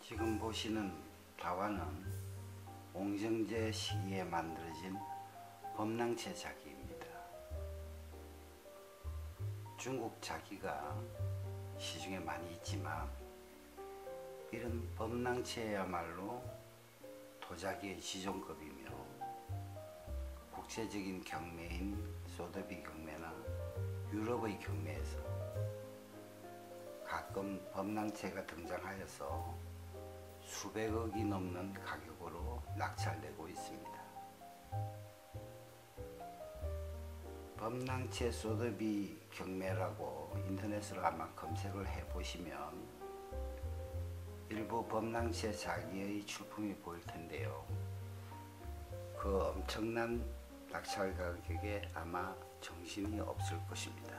지금 보시는 다화는 옹정제 시기에 만들어진 범랑채 자기입니다. 중국 자기가 시중에 많이 있지만 이런 범랑채야말로 도자기의 지존급이며 국제적인 경매인 소더비 경매나 유럽의 경매에서 가끔 범랑채가 등장하여서 수백억이 넘는 가격으로 낙찰되고 있습니다. 범랑채 소더비 경매라고 인터넷으로 아마 검색을 해보시면 일부 범랑채 자기의 출품이 보일 텐데요. 그 엄청난 낙찰 가격에 아마 정신이 없을 것입니다.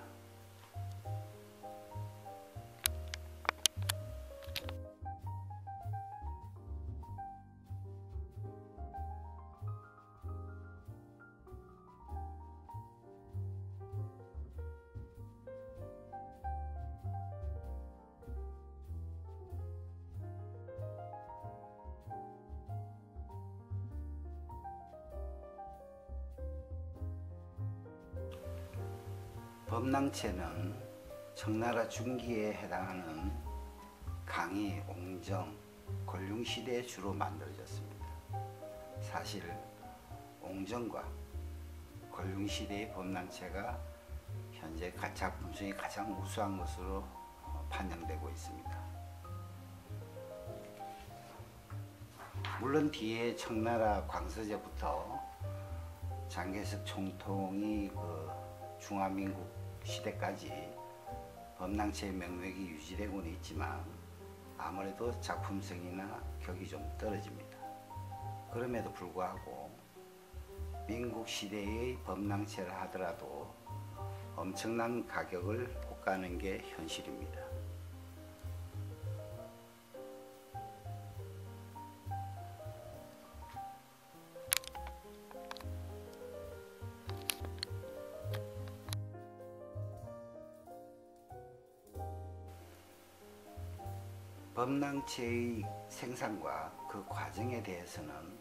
범랑채는 청나라 중기에 해당하는 강의, 옹정, 권륭시대에 주로 만들어졌습니다. 사실 옹정과 권륭시대의 범랑채가 현재 작품성이 가장 우수한 것으로 판명되고 있습니다. 물론 뒤에 청나라 광서제부터 장개석 총통이 중화민국 시대까지 범랑채의 명맥이 유지되고는 있지만 아무래도 작품성이나 격이 좀 떨어집니다. 그럼에도 불구하고 민국 시대의 범랑채라 하더라도 엄청난 가격을 볶아는 게 현실입니다. 범랑채의 생산과 그 과정에 대해서는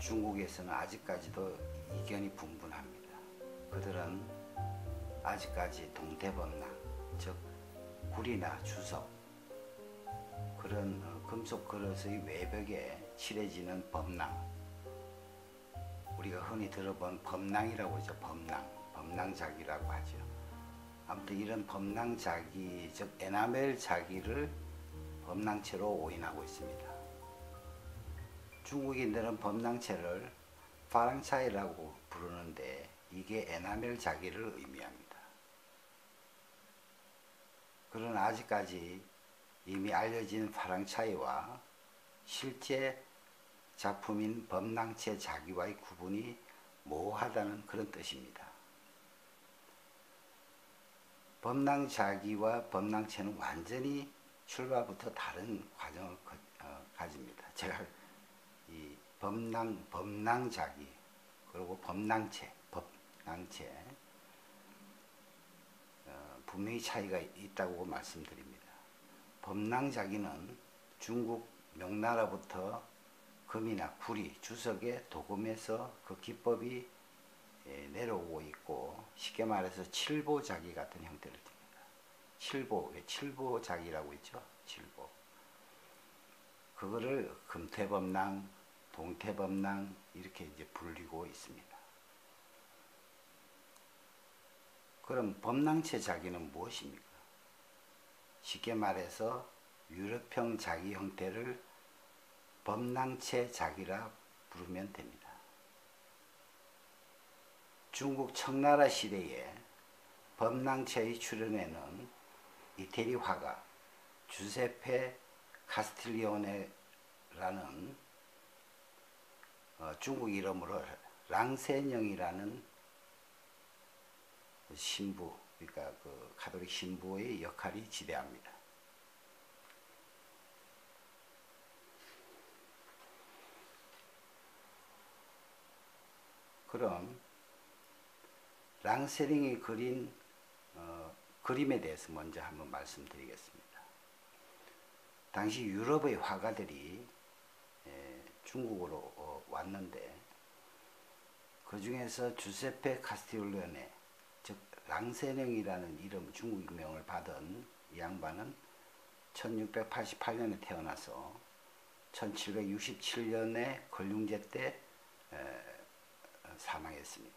중국에서는 아직까지도 이견이 분분합니다. 그들은 아직까지 동태범랑, 즉 구리나 주석, 그런 금속 그릇의 외벽에 칠해지는 범랑, 우리가 흔히 들어본 범랑이라고 하죠. 범랑자기라고 하죠. 아무튼 이런 범랑자기, 즉 에나멜 자기를 범랑채로 오인하고 있습니다. 중국인들은 범랑채를 파랑차이라고 부르는데 이게 에나멜 자기를 의미합니다. 그러나 아직까지 이미 알려진 파랑차이와 실제 작품인 범랑채 자기와의 구분이 모호하다는 그런 뜻입니다. 범랑자기와 범랑채는 완전히 출발부터 다른 과정을 가집니다. 제가 이 범랑자기 그리고 범랑채 분명히 차이가 있다고 말씀드립니다. 범랑자기는 중국 명나라부터 금이나 구리, 주석의 도금에서 그 기법이 내려오고 있고 쉽게 말해서 칠보자기 같은 형태를 띱니다. 칠보자기라고 있죠. 칠보. 그거를 금태범랑, 동태범랑 이렇게 이제 불리고 있습니다. 그럼 범랑채 자기는 무엇입니까? 쉽게 말해서 유럽형 자기 형태를 범랑채 자기라 부르면 됩니다. 중국 청나라 시대에 범랑채의 출현에는 이태리 화가 주세페 카스틸리오네라는 중국 이름으로 랑세녕이라는 신부, 그러니까 그 가톨릭 신부의 역할이 지대합니다. 그럼 랑세링이 그린 그림에 대해서 먼저 한번 말씀드리겠습니다. 당시 유럽의 화가들이 중국으로 왔는데 그 중에서 주세페 카스틸로네, 즉 랑세령이라는 이름 중국명을 받은 이 양반은 1688년에 태어나서 1767년에 걸륭제 때 사망했습니다.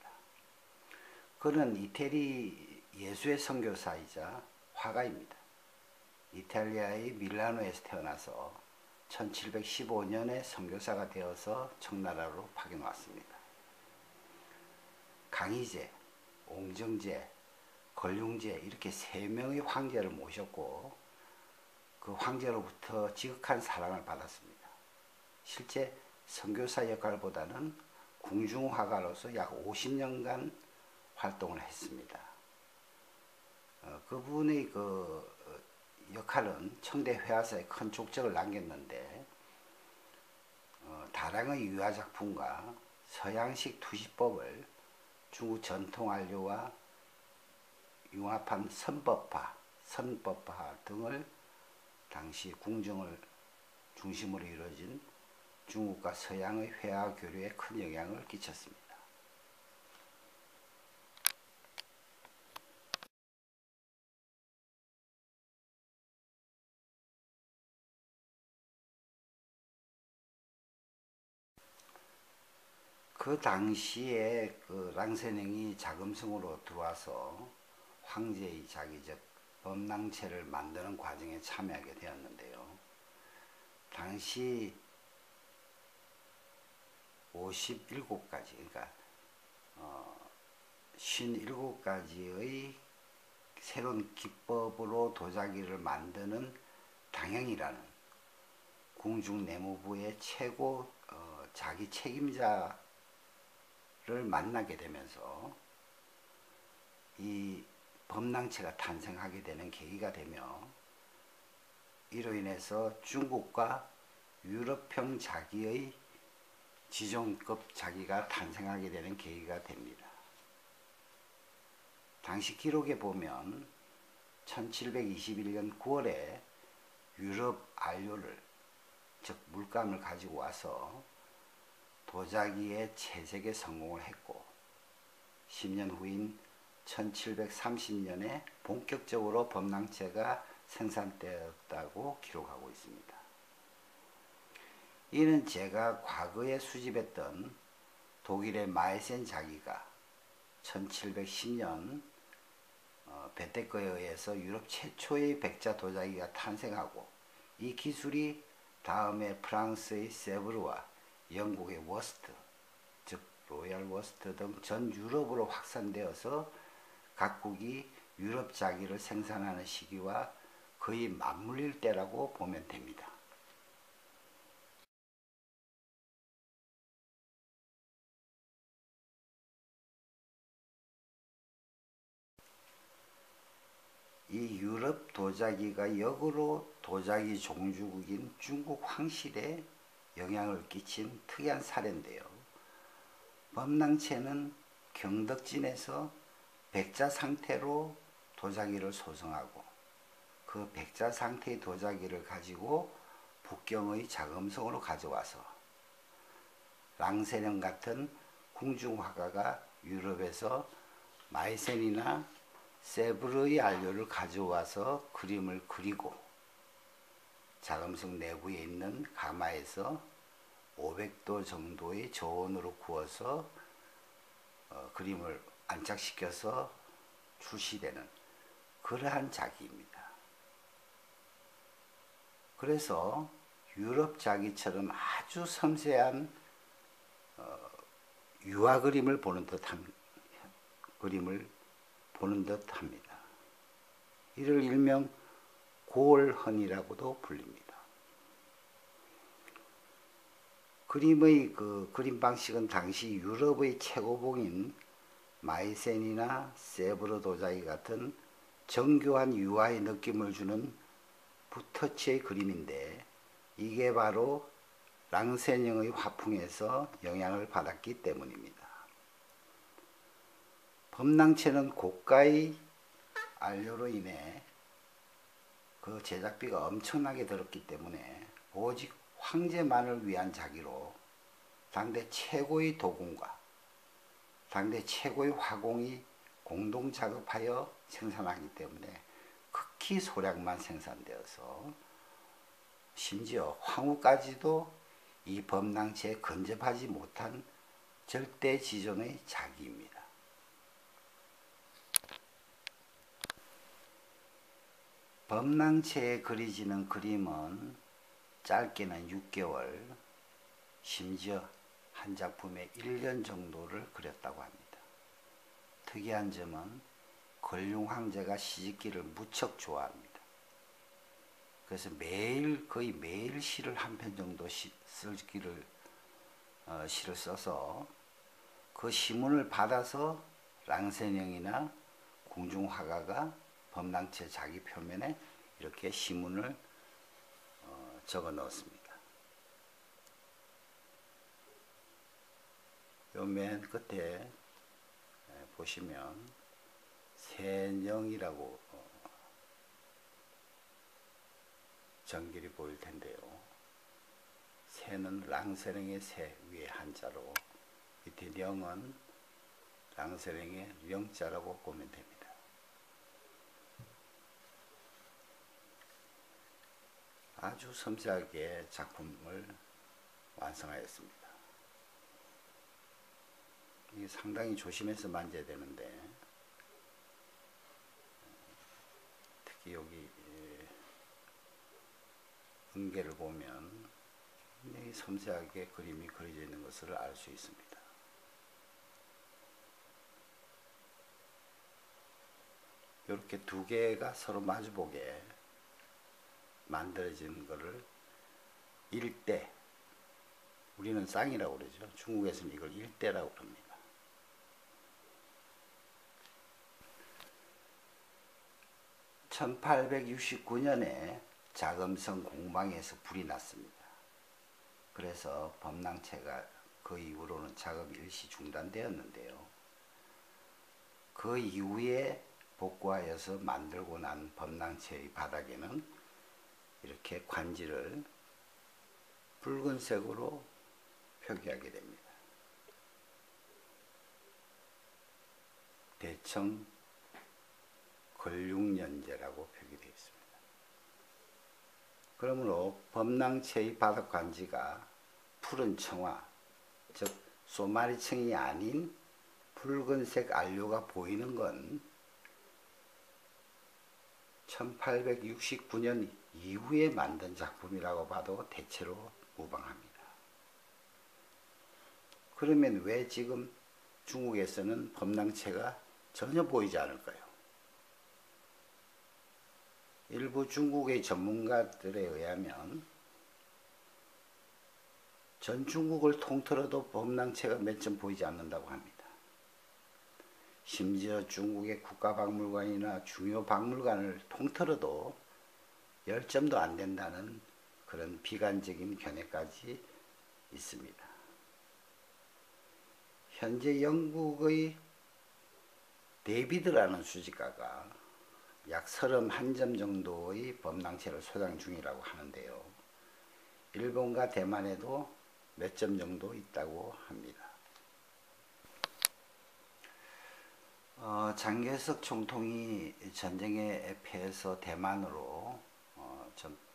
그는 이태리 예수의 선교사이자 화가입니다. 이탈리아의 밀라노에서 태어나서 1715년에 선교사가 되어서 청나라로 파견 왔습니다. 강희제, 옹정제, 걸륭제 이렇게 세 명의 황제를 모셨고 그 황제로부터 지극한 사랑을 받았습니다. 실제 선교사 역할보다는 궁중화가로서 약 50년간 활동을 했습니다. 그분의 그 역할은 청대 회화사에 큰 족적을 남겼는데 다량의 유화작품과 서양식 투시법을 중국 전통 안료와 융합한 선법화 등을 당시 궁정을 중심으로 이루어진 중국과 서양의 회화 교류에 큰 영향을 끼쳤습니다. 그 당시에 그 랑세령이 자금성으로 들어와서 황제의 자기적 범랑체를 만드는 과정에 참여하게 되었는데요. 당시 57가지, 그러니까 57가지의 새로운 기법으로 도자기를 만드는 당형이라는 궁중 내무부의 최고 자기 책임자를 만나게 되면서 이 범랑체가 탄생하게 되는 계기가 되며 이로 인해서 중국과 유럽형 자기의 지존급 자기가 탄생하게 되는 계기가 됩니다. 당시 기록에 보면 1721년 9월에 유럽 안료를, 즉 물감을 가지고 와서 도자기의 채색에 성공을 했고 10년 후인 1730년에 본격적으로 범랑체가 생산되었다고 기록하고 있습니다. 이는 제가 과거에 수집했던 독일의 마이센 자기가 1710년 베테커에 의해서 유럽 최초의 백자 도자기가 탄생하고 이 기술이 다음에 프랑스의 세브르와 영국의 워스트, 즉 로얄 워스트 등 전 유럽으로 확산되어서 각국이 유럽 자기를 생산하는 시기와 거의 맞물릴 때라고 보면 됩니다. 이 유럽 도자기가 역으로 도자기 종주국인 중국 황실에 영향을 끼친 특이한 사례인데요. 범랑체는 경덕진에서 백자 상태로 도자기를 소성하고 그 백자 상태의 도자기를 가지고 북경의 자금성으로 가져와서 랑세령 같은 궁중화가가 유럽에서 마이센이나 세브르의 안료를 가져와서 그림을 그리고 자금성 내부에 있는 가마에서 500도 정도의 저온으로 구워서 그림을 안착시켜서 출시되는 그러한 자기입니다. 그래서 유럽 자기처럼 아주 섬세한 유화 그림을 보는 듯합니다. 이를 일명 고을헌이라고도 불립니다. 그림의 그림 방식은 당시 유럽의 최고봉인 마이센이나 세브르 도자기 같은 정교한 유화의 느낌을 주는 붓터치의 그림인데 이게 바로 랑세령의 화풍에서 영향을 받았기 때문입니다. 범낭체는 고가의 안료로 인해 그 제작비가 엄청나게 들었기 때문에 오직 황제만을 위한 자기로 당대 최고의 도금과 당대 최고의 화공이 공동 작업하여 생산하기 때문에 극히 소량만 생산되어서 심지어 황후까지도 이 범낭체에 근접하지 못한 절대 지존의 자기입니다. 범낭체에 그려지는 그림은 짧게는 6개월, 심지어 한 작품에 1년 정도를 그렸다고 합니다. 특이한 점은 걸륭 황제가 시집기를 무척 좋아합니다. 그래서 거의 매일 시를 한 편 정도 시를 써서 그 시문을 받아서 랑세령이나 궁중화가가 범낭체 자기 표면에 이렇게 시문을 적어 넣었습니다. 요 맨 끝에 보시면 세령이라고 정길이 보일 텐데요. 세는 랑세령의 세 위에 한자로, 밑에 령은 랑세령의 령자라고 보면 됩니다. 아주 섬세하게 작품을 완성하였습니다. 이게 상당히 조심해서 만져야 되는데, 특히 여기 은계를 보면 굉장히 섬세하게 그림이 그려져 있는 것을 알 수 있습니다. 이렇게 두 개가 서로 마주보게 만들어진 것을 일대, 우리는 쌍이라고 그러죠. 중국에서는 이걸 일대라고 그럽니다. (1869년에) 자금성 공방에서 불이 났습니다. 그래서 범낭체가 그 이후로는 작업이 일시 중단되었는데요. 그 이후에 복구하여서 만들고 난 범낭체의 바닥에는 이렇게 관지를 붉은색으로 표기하게 됩니다. 대청 걸륭연제라고 표기되어 있습니다. 그러므로 범낭체의 바닥 관지가 푸른 청화, 즉 소마리청이 아닌 붉은색 안료가 보이는 건 1869년 이후에 만든 작품이라고 봐도 대체로 무방합니다. 그러면 왜 지금 중국에서는 범낭체가 전혀 보이지 않을까요? 일부 중국의 전문가들에 의하면 전 중국을 통틀어도 범낭체가 몇 점 보이지 않는다고 합니다. 심지어 중국의 국가박물관이나 중요 박물관을 통틀어도 10점도 안 된다는 그런 비관적인 견해까지 있습니다. 현재 영국의 데이비드라는 수집가가 약 31점 정도의 범낭체를 소장 중이라고 하는데요. 일본과 대만에도 몇 점 정도 있다고 합니다. 장개석 총통이 전쟁에 패해서 대만으로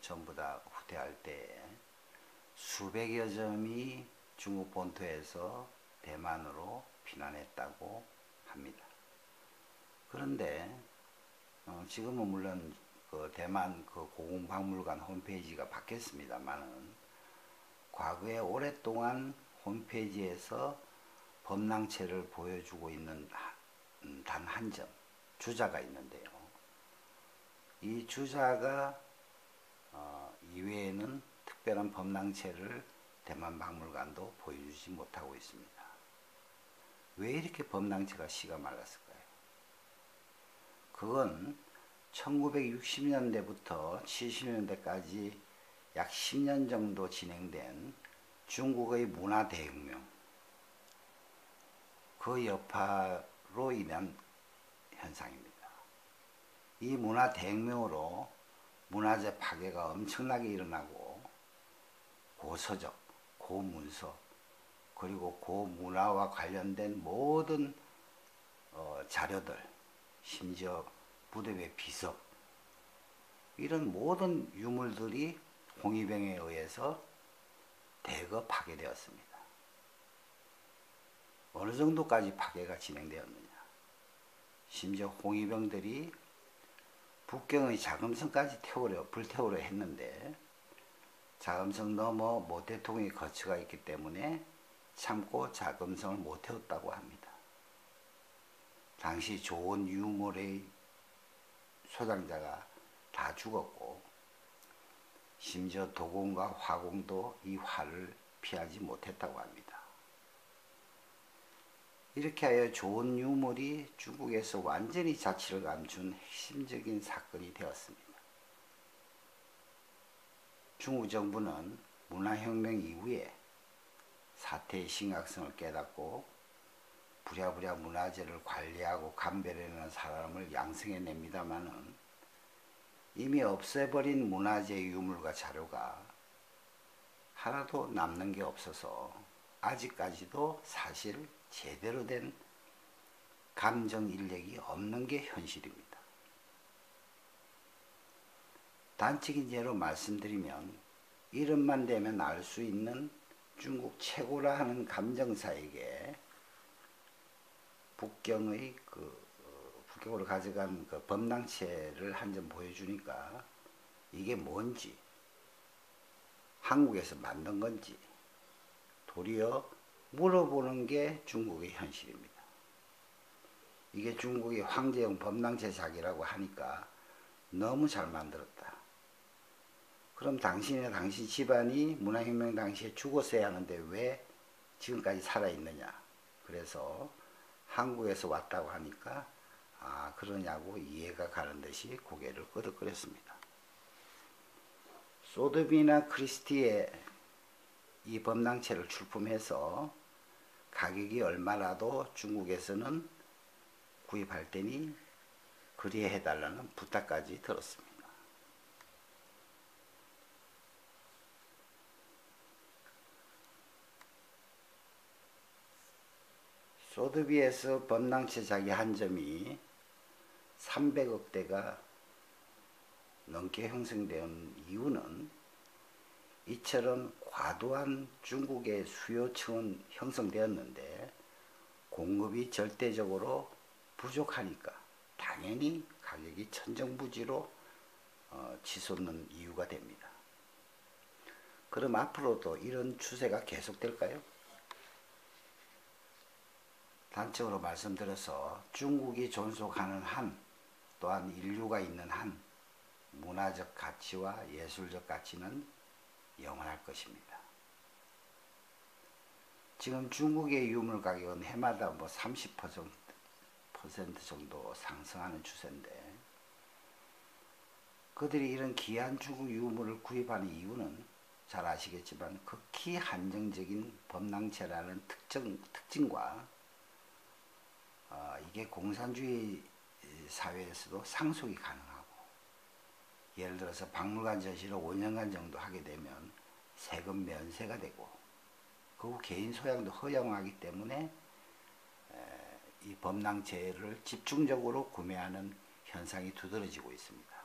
전부 다 후퇴할 때 수백여 점이 중국 본토에서 대만으로 피난했다고 합니다. 그런데 지금은 물론 그 대만 그 고궁박물관 홈페이지가 바뀌었습니다만은 과거에 오랫동안 홈페이지에서 범낭체를 보여주고 있는 단 한 점, 주자가 있는데요. 이 주자가 이외에는 특별한 범낭체를 대만 박물관도 보여주지 못하고 있습니다. 왜 이렇게 범낭체가 씨가 말랐을까요? 그건 1960년대부터 70년대까지 약 10년 정도 진행된 중국의 문화 대혁명, 그 여파로 인한 현상입니다. 이 문화 대혁명으로 문화재 파괴가 엄청나게 일어나고 고서적, 고문서, 그리고 고문화와 관련된 모든 자료들, 심지어 무덤의 비석, 이런 모든 유물들이 홍위병에 의해서 대거 파괴되었습니다. 어느 정도까지 파괴가 진행되었느냐. 심지어 홍위병들이 북경의 자금성까지 불태우려 했는데 자금성 넘어 모태통의 거처가 있기 때문에 참고 자금성을 못 태웠다고 합니다. 당시 좋은 유물의 소장자가 다 죽었고 심지어 도공과 화공도 이 화를 피하지 못했다고 합니다. 이렇게 하여 좋은 유물이 중국에서 완전히 자취를 감춘 핵심적인 사건이 되었습니다. 중국 정부는 문화혁명 이후에 사태의 심각성을 깨닫고 부랴부랴 문화재를 관리하고 감별해내는 사람을 양성해냅니다마는 이미 없애버린 문화재 유물과 자료가 하나도 남는 게 없어서 아직까지도 사실 제대로 된 감정 인력이 없는 게 현실입니다. 단적인 예로 말씀드리면 이름만 대면 알 수 있는 중국 최고라 하는 감정사에게 북경의 북경으로 가져간 그 범랑채를 한 점 보여주니까 이게 뭔지, 한국에서 만든 건지 도리어 물어보는 게 중국의 현실입니다. 이게 중국의 황제용 범랑채작이라고 하니까 너무 잘 만들었다. 그럼 당신 집안이 문화혁명 당시에 죽었어야 하는데 왜 지금까지 살아있느냐. 그래서 한국에서 왔다고 하니까 그러냐고 이해가 가는 듯이 고개를 끄덕거렸습니다. 소드비나 크리스티의 이 범랑채를 출품해서 가격이 얼마라도 중국에서는 구입할 테니 그리해달라는 부탁까지 들었습니다. 소드비에서 범랑채작이 한 점이 300억대가 넘게 형성된 이유는 이처럼 과도한 중국의 수요층은 형성되었는데 공급이 절대적으로 부족하니까 당연히 가격이 천정부지로 치솟는 이유가 됩니다. 그럼 앞으로도 이런 추세가 계속될까요? 단적으로 말씀드려서 중국이 존속하는 한, 또한 인류가 있는 한 문화적 가치와 예술적 가치는 영원할 것입니다. 지금 중국의 유물 가격은 해마다 30% 정도 상승하는 추세인데 그들이 이런 귀한 중국 유물을 구입하는 이유는 잘 아시겠지만 극히 한정적인 범랑채라는 특징과 이게 공산주의 사회에서도 상속이 가능하고 예를 들어서 박물관 전시를 5년간 정도 하게 되면 세금 면세가 되고 그 후 개인 소양도 허용하기 때문에 이 범랑채를 집중적으로 구매하는 현상이 두드러지고 있습니다.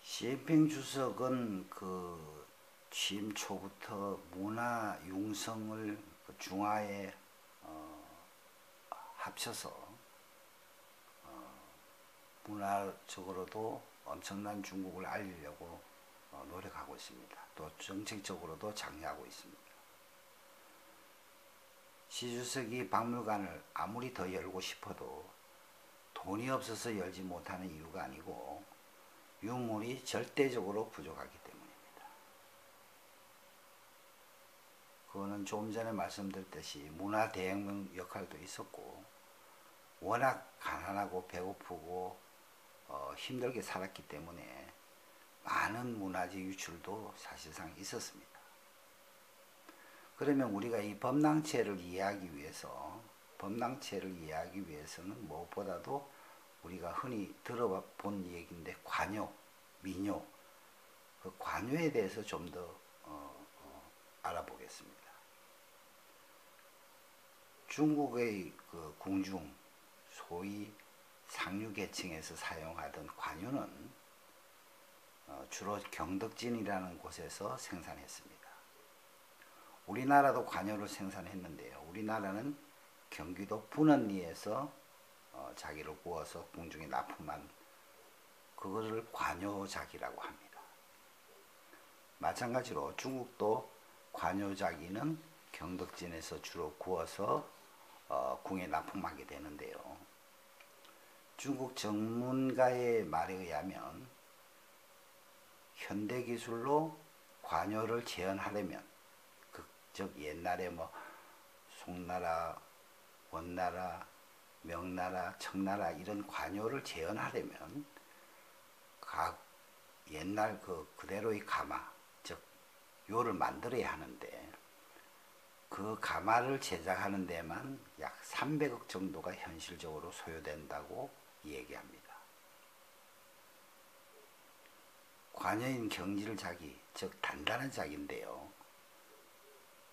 시진핑 주석은 취임 초부터 문화 융성을 중화에 합쳐서 문화적으로도 엄청난 중국을 알리려고 노력하고 있습니다. 또 정책적으로도 장려하고 있습니다. 시 주석이 박물관을 아무리 더 열고 싶어도 돈이 없어서 열지 못하는 이유가 아니고 유물이 절대적으로 부족하기 때문입니다. 그거는 조금 전에 말씀드렸듯이 문화 대혁명 역할도 있었고 워낙 가난하고 배고프고 힘들게 살았기 때문에 많은 문화재 유출도 사실상 있었습니다. 그러면 우리가 이 범랑체를 이해하기 위해서는 무엇보다도 우리가 흔히 들어본 얘기인데 관요, 민요, 그 관요에 대해서 좀 더 알아보겠습니다. 중국의 그 궁중, 소위 상류계층에서 사용하던 관요는 주로 경덕진이라는 곳에서 생산했습니다. 우리나라도 관요를 생산했는데요. 우리나라는 경기도 분원리에서 자기를 구워서 궁중에 납품한 그거를 관요자기라고 합니다. 마찬가지로 중국도 관요자기는 경덕진에서 주로 구워서 궁에 납품하게 되는데요. 중국 전문가의 말에 의하면 현대기술로 관요를 재현하려면 즉 옛날에 뭐 송나라, 원나라, 명나라, 청나라 이런 관요를 재현하려면 각 옛날 그대로의 가마, 즉 요를 만들어야 하는데 그 가마를 제작하는 데만 약 300억 정도가 현실적으로 소요된다고 얘기합니다. 관여인 경질자기, 즉 단단한 자기인데요.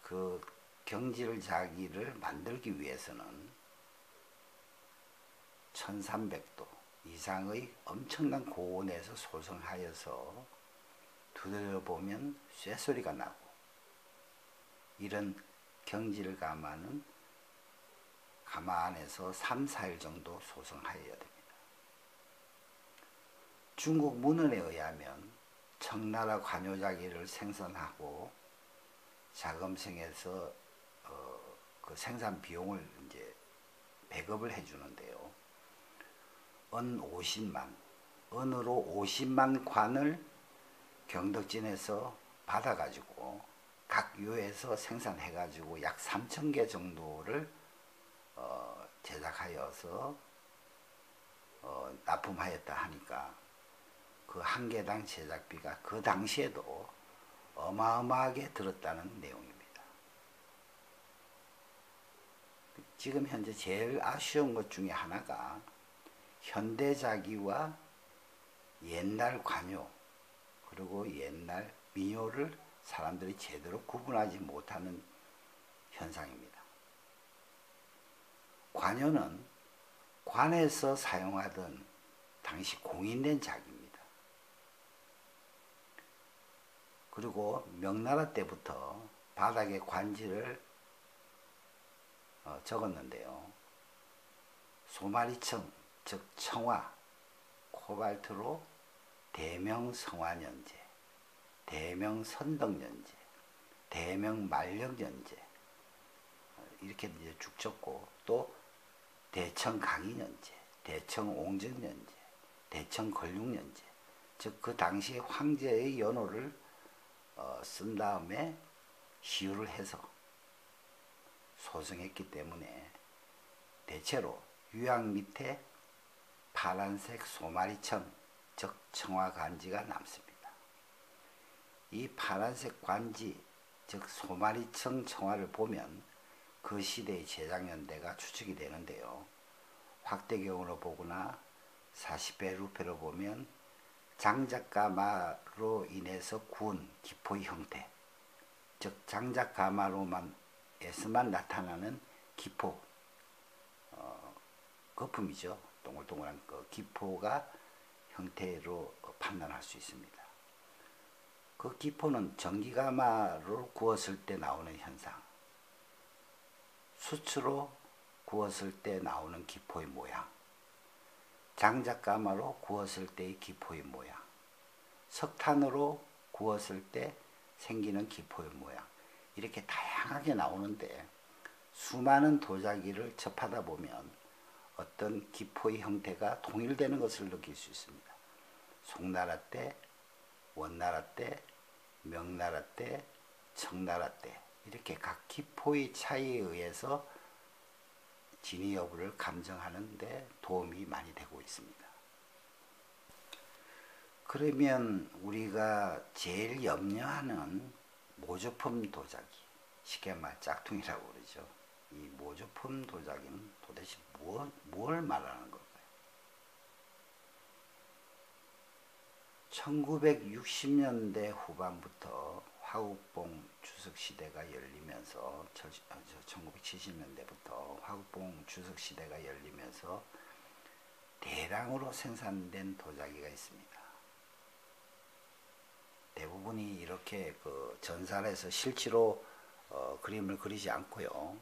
그 경질자기를 만들기 위해서는 1300도 이상의 엄청난 고온에서 소성하여서 두드려보면 쇠소리가 나고, 이런 경질가마는 가마 안에서 3, 4일 정도 소성하여야 됩니다. 중국 문헌에 의하면 청나라 관요자기를 생산하고 자금성에서 그 생산 비용을 이제 배급을 해주는데요. 은 50만, 은으로 50만 관을 경덕진에서 받아가지고 각 요에서 생산해가지고 약 3,000개 정도를 제작하여서 납품하였다 하니까 그 한 개당 제작비가 그 당시에도 어마어마하게 들었다는 내용입니다. 지금 현재 제일 아쉬운 것 중에 하나가 현대자기와 옛날 관요 그리고 옛날 민요를 사람들이 제대로 구분하지 못하는 현상입니다. 관요는 관에서 사용하던 당시 공인된 자기입니다. 그리고 명나라 때부터 바닥에 관지를 적었는데요. 소마리청, 즉 청화, 코발트로 대명성화년제, 대명선덕년제, 대명만력년제 이렇게 이제 쭉 적고, 또 대청강의년제, 대청옹전년제, 대청걸육년제, 즉 그 당시 황제의 연호를 쓴 다음에 시유를 해서 소성했기 때문에 대체로 유약 밑에 파란색 소마리청, 즉 청화관지가 남습니다. 이 파란색 관지, 즉 소마리청 청화를 보면 그 시대의 제작연대가 추측이 되는데요. 확대경으로 보거나 40배 루페로 보면 장작가마로 인해서 구운 기포의 형태, 즉 장작가마로만에서만 나타나는 기포, 거품이죠. 동글동글한 그 기포가 형태로 판단할 수 있습니다. 그 기포는 전기가마로 구웠을 때 나오는 현상, 수치로 구웠을 때 나오는 기포의 모양, 장작가마로 구웠을 때의 기포의 모양, 석탄으로 구웠을 때 생기는 기포의 모양, 이렇게 다양하게 나오는데 수많은 도자기를 접하다 보면 어떤 기포의 형태가 통일되는 것을 느낄 수 있습니다. 송나라 때, 원나라 때, 명나라 때, 청나라 때 이렇게 각 기포의 차이에 의해서 진위 여부를 감정하는 데 도움이 많이 되고 있습니다. 그러면 우리가 제일 염려하는 모조품 도자기, 쉽게 말 짝퉁이라고 그러죠. 이 모조품 도자기는 도대체 뭘 말하는 걸까요? 1960년대 후반부터 화국봉 주석 시대가 열리면서 1970년대부터 화국봉 주석 시대가 열리면서 대량으로 생산된 도자기가 있습니다. 대부분이 이렇게 그 전살해서 실제로 그림을 그리지 않고요.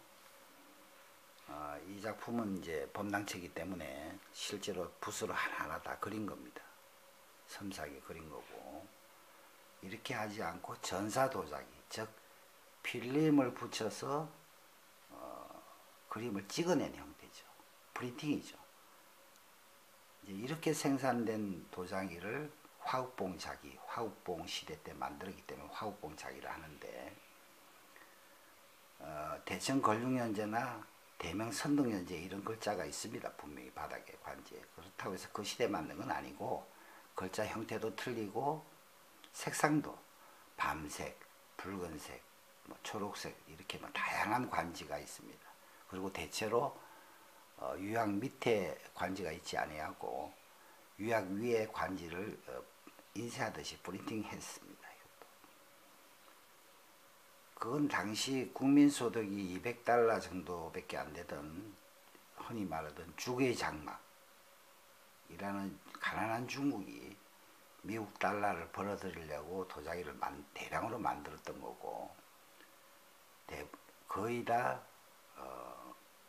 이 작품은 이제 범당체이기 때문에 실제로 붓으로 하나하나 다 그린 겁니다. 섬세하게 그린 거고, 이렇게 하지 않고 전사 도자기, 즉 필름을 붙여서 그림을 찍어낸 형태죠. 프린팅이죠. 이제 이렇게 생산된 도자기를 화국봉 자기, 화국봉 시대 때 만들었기 때문에 화국봉 자기를 하는데, 대천 걸륭연제나 대명 선동연제 이런 글자가 있습니다. 분명히 바닥에 관지에. 그렇다고 해서 그 시대에 만든 건 아니고, 글자 형태도 틀리고 색상도 밤색, 붉은색, 초록색 이렇게 다양한 관지가 있습니다. 그리고 대체로 유약 밑에 관지가 있지 아니하고 유약 위에 관지를 인쇄하듯이 프린팅했습니다. 그건 당시 국민소득이 $200 정도밖에 안 되던 흔히 말하던 죽의 장막이라는 가난한 중국이 미국 달러를 벌어들이려고 도자기를 대량으로 만들었던 거고, 거의 다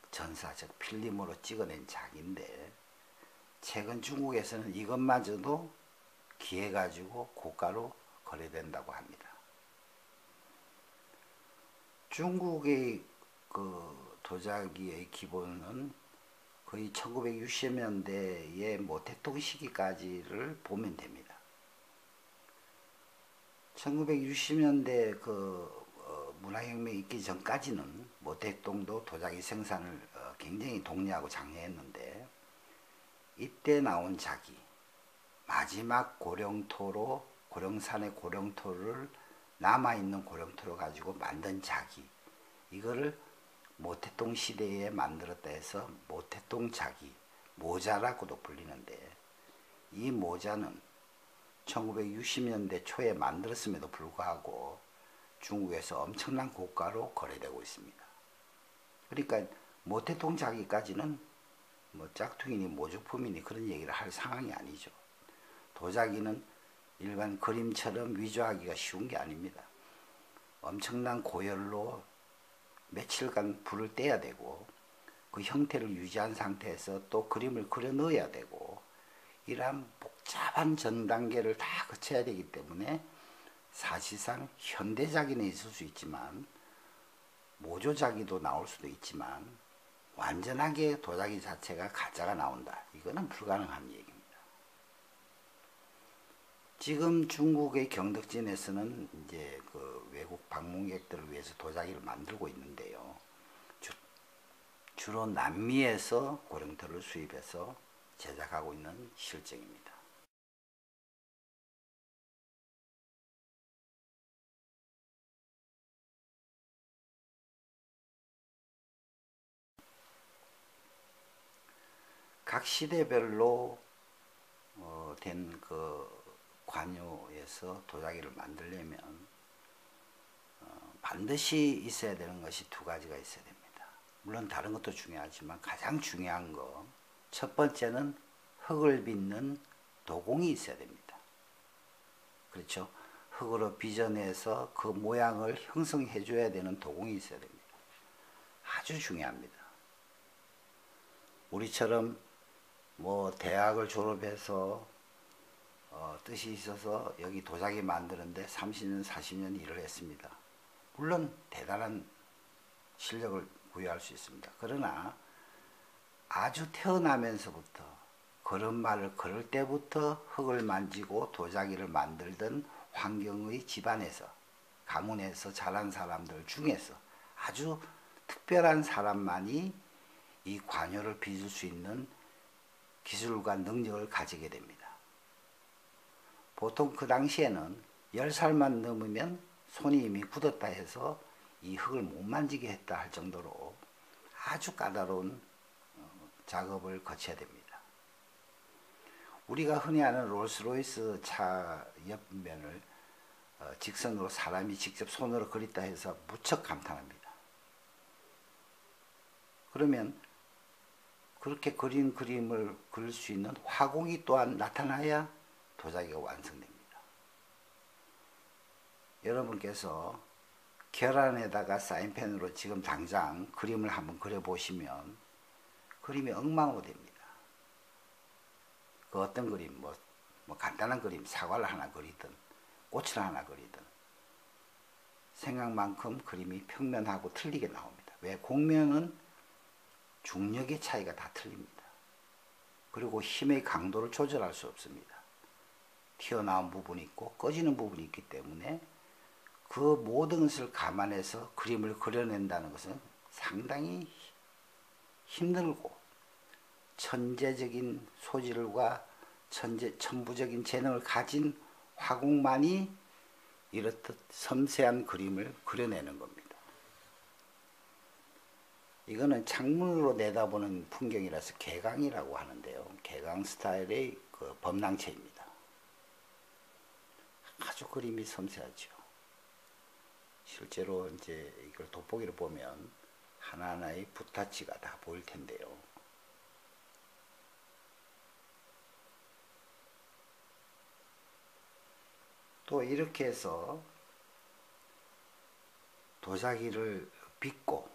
전사, 즉 필름으로 찍어낸 작인데, 최근 중국에서는 이것마저도 기해가지고 고가로 거래된다고 합니다. 중국의 그 도자기의 기본은 거의 1960년대의 모택동 시기까지를 보면 됩니다. 1960년대 문화혁명 있기 전까지는 모택동도 도자기 생산을 굉장히 독려하고 장려했는데, 이때 나온 자기, 마지막 고령토로, 고령산의 고령토를 남아있는 고령토로 가지고 만든 자기, 이거를 모택동 시대에 만들었다 해서 모택동 자기, 모자라고도 불리는데, 이 모자는 1960년대 초에 만들었음에도 불구하고 중국에서 엄청난 고가로 거래되고 있습니다. 그러니까 모택동 자기까지는 짝퉁이니 모조품이니 그런 얘기를 할 상황이 아니죠. 도자기는 일반 그림처럼 위조하기가 쉬운 게 아닙니다. 엄청난 고열로 며칠간 불을 떼야 되고, 그 형태를 유지한 상태에서 또 그림을 그려 넣어야 되고, 이러한 복잡한 전 단계를 다 거쳐야 되기 때문에 사실상 현대자기는 있을 수 있지만 모조자기도 나올 수도 있지만 완전하게 도자기 자체가 가짜가 나온다, 이거는 불가능한 얘기입니다. 지금 중국의 경덕진에서는 이제 그 외국 방문객들을 위해서 도자기를 만들고 있는데요. 주로 남미에서 고령토를 수입해서 제작하고 있는 실정입니다. 각 시대별로 된 그 관요에서 도자기를 만들려면 반드시 있어야 되는 것이 두 가지가 있어야 됩니다. 물론 다른 것도 중요하지만 가장 중요한 거, 첫 번째는 흙을 빚는 도공이 있어야 됩니다. 그렇죠? 흙으로 빚어내서 그 모양을 형성해 줘야 되는 도공이 있어야 됩니다. 아주 중요합니다. 우리처럼 대학을 졸업해서 뜻이 있어서 여기 도자기 만드는데 30년, 40년 일을 했습니다. 물론 대단한 실력을 부여할 수 있습니다. 그러나 아주 태어나면서부터 걸음마를 걸을 때부터 흙을 만지고 도자기를 만들던 환경의 집안에서, 가문에서 자란 사람들 중에서 아주 특별한 사람만이 이 관요를 빚을 수 있는 기술과 능력을 가지게 됩니다. 보통 그 당시에는 10살만 넘으면 손이 이미 굳었다 해서 이 흙을 못 만지게 했다 할 정도로 아주 까다로운 작업을 거쳐야 됩니다. 우리가 흔히 아는 롤스로이스 차 옆면을 직선으로 사람이 직접 손으로 그렸다 해서 무척 감탄합니다. 그러면 그렇게 그린 그림을 그릴 수 있는 화공이 또한 나타나야 도자기가 완성됩니다. 여러분께서 결안에다가 사인펜으로 지금 당장 그림을 한번 그려보시면 그림이 엉망으로 됩니다. 그 어떤 그림, 뭐 간단한 그림, 사과를 하나 그리든 꽃을 하나 그리든 생각만큼 그림이 평면하고 틀리게 나옵니다. 왜? 곡면은 중력의 차이가 다 틀립니다. 그리고 힘의 강도를 조절할 수 없습니다. 튀어나온 부분이 있고 꺼지는 부분이 있기 때문에 그 모든 것을 감안해서 그림을 그려낸다는 것은 상당히 힘들고 천재적인 소질과 천부적인 재능을 가진 화공만이 이렇듯 섬세한 그림을 그려내는 겁니다. 이거는 창문으로 내다보는 풍경이라서 개강이라고 하는데요. 개강 스타일의 그 범랑체입니다. 아주 그림이 섬세하죠. 실제로 이제 이걸 돋보기로 보면 하나하나의 붓타치가 다 보일 텐데요. 또 이렇게 해서 도자기를 빚고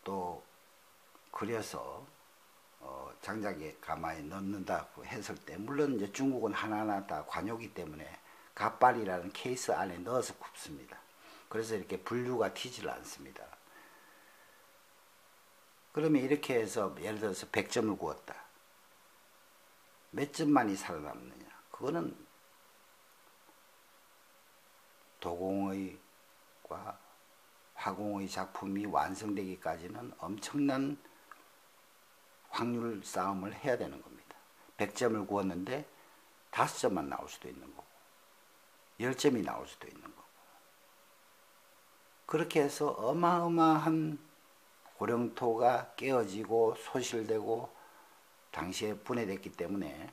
또 그려서 장작에 가만히 넣는다고 했을 때, 물론 이제 중국은 하나하나 다 관요기 때문에 갓발이라는 케이스 안에 넣어서 굽습니다. 그래서 이렇게 분류가 튀질 않습니다. 그러면 이렇게 해서 예를 들어서 100점을 구웠다. 몇 점만이 살아남느냐? 그거는 도공의과 화공의 작품이 완성되기까지는 엄청난 확률 싸움을 해야 되는 겁니다. 100점을 구웠는데 5점만 나올 수도 있는 거고 10점이 나올 수도 있는 거고, 그렇게 해서 어마어마한 고령토가 깨어지고 소실되고 당시에 분해됐기 때문에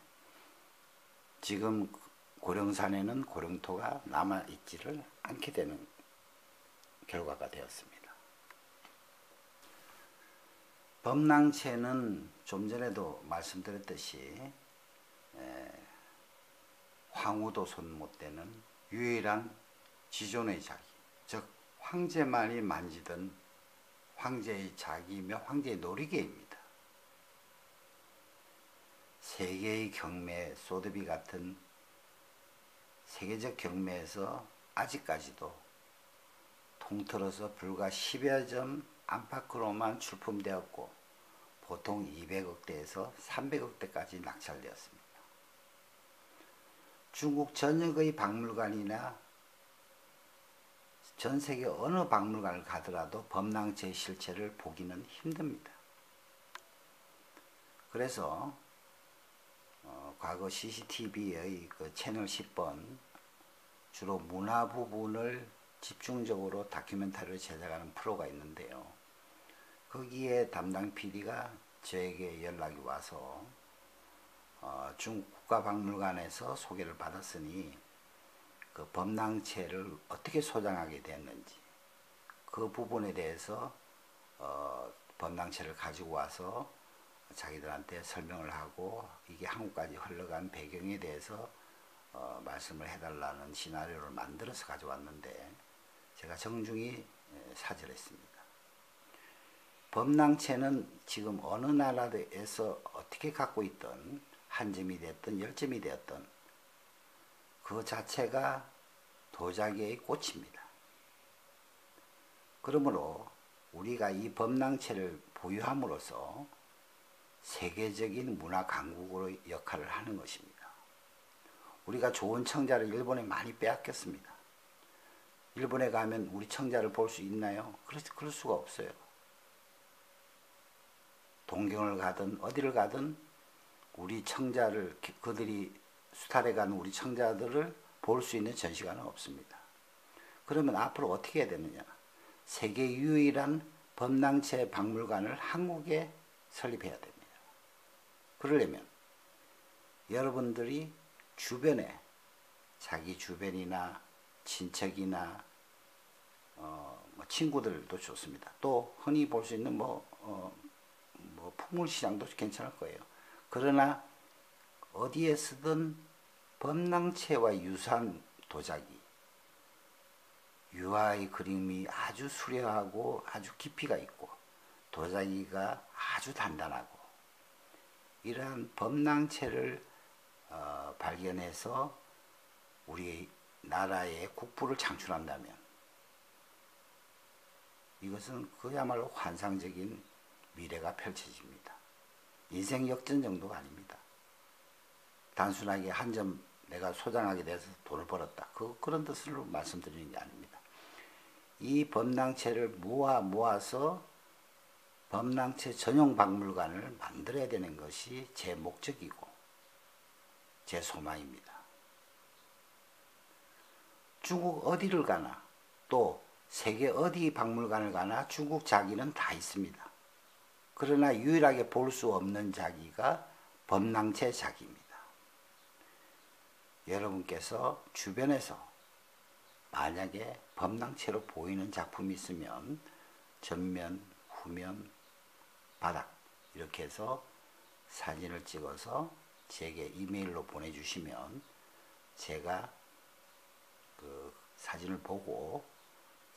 지금 고령산에는 고령토가 남아있지를 않게 되는 결과가 되었습니다. 범랑체는 좀 전에도 말씀드렸듯이 황후도 손 못 대는 유일한 지존의 자기, 즉 황제만이 만지던 황제의 자기이며 황제의 놀이개입니다. 세계의 경매, 소드비 같은 세계적 경매에서 아직까지도 통틀어서 불과 10여 점 안팎으로만 출품되었고 보통 200억대에서 300억대까지 낙찰되었습니다. 중국 전역의 박물관이나 전 세계 어느 박물관을 가더라도 범랑체의 실체를 보기는 힘듭니다. 그래서 과거 CCTV의 그 채널 10번 주로 문화 부분을 집중적으로 다큐멘터리를 제작하는 프로가 있는데요. 거기에 담당 PD가 저에게 연락이 와서 중국 국가박물관에서 소개를 받았으니 그 범랑체를 어떻게 소장하게 됐는지 그 부분에 대해서 범랑체를 가지고 와서 자기들한테 설명을 하고 이게 한국까지 흘러간 배경에 대해서 말씀을 해달라는 시나리오를 만들어서 가져왔는데 제가 정중히 사절했습니다. 범랑체는 지금 어느 나라에서 어떻게 갖고 있던 한 점이 됐든 10점이 되었든 그 자체가 도자기의 꽃입니다. 그러므로 우리가 이 범랑체를 보유함으로써 세계적인 문화 강국으로 역할을 하는 것입니다. 우리가 좋은 청자를 일본에 많이 빼앗겼습니다. 일본에 가면 우리 청자를 볼 수 있나요? 그럴 수가 없어요. 동경을 가든 어디를 가든 우리 청자를, 그들이 수탈해 가는 우리 청자들을 볼 수 있는 전시관은 없습니다. 그러면 앞으로 어떻게 해야 되느냐? 세계 유일한 범랑채 박물관을 한국에 설립해야 됩니다. 그러려면 여러분들이 주변에 자기 주변이나 친척이나 뭐 친구들도 좋습니다. 또 흔히 볼 수 있는 뭐 풍물시장도 괜찮을 거예요. 그러나 어디에 쓰든 범랑채와 유사한 도자기, 유화의 그림이 아주 수려하고 아주 깊이가 있고 도자기가 아주 단단하고 이러한 범랑채를 발견해서 우리 나라의 국부를 창출한다면 이것은 그야말로 환상적인 미래가 펼쳐집니다. 인생 역전 정도가 아닙니다. 단순하게 한 점 내가 소장하게 돼서 돈을 벌었다. 그런 뜻으로 말씀드리는 게 아닙니다. 이 범랑채를 모아서 범랑채 전용 박물관을 만들어야 되는 것이 제 목적이고 제 소망입니다. 중국 어디를 가나 또 세계 어디 박물관을 가나 중국 자기는 다 있습니다. 그러나 유일하게 볼 수 없는 자기가 범랑채 자기입니다. 여러분께서 주변에서 만약에 범랑채로 보이는 작품이 있으면 전면, 후면, 바닥 이렇게 해서 사진을 찍어서 제게 이메일로 보내주시면 제가 그 사진을 보고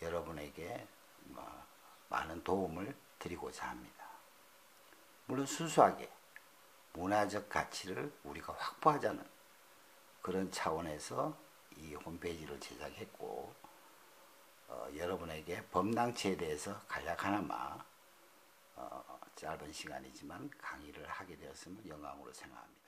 여러분에게 많은 도움을 드리고자 합니다. 물론 순수하게 문화적 가치를 우리가 확보하자는 그런 차원에서 이 홈페이지를 제작했고 여러분에게 범랑채에 대해서 간략하나마 짧은 시간이지만 강의를 하게 되었음을 영광으로 생각합니다.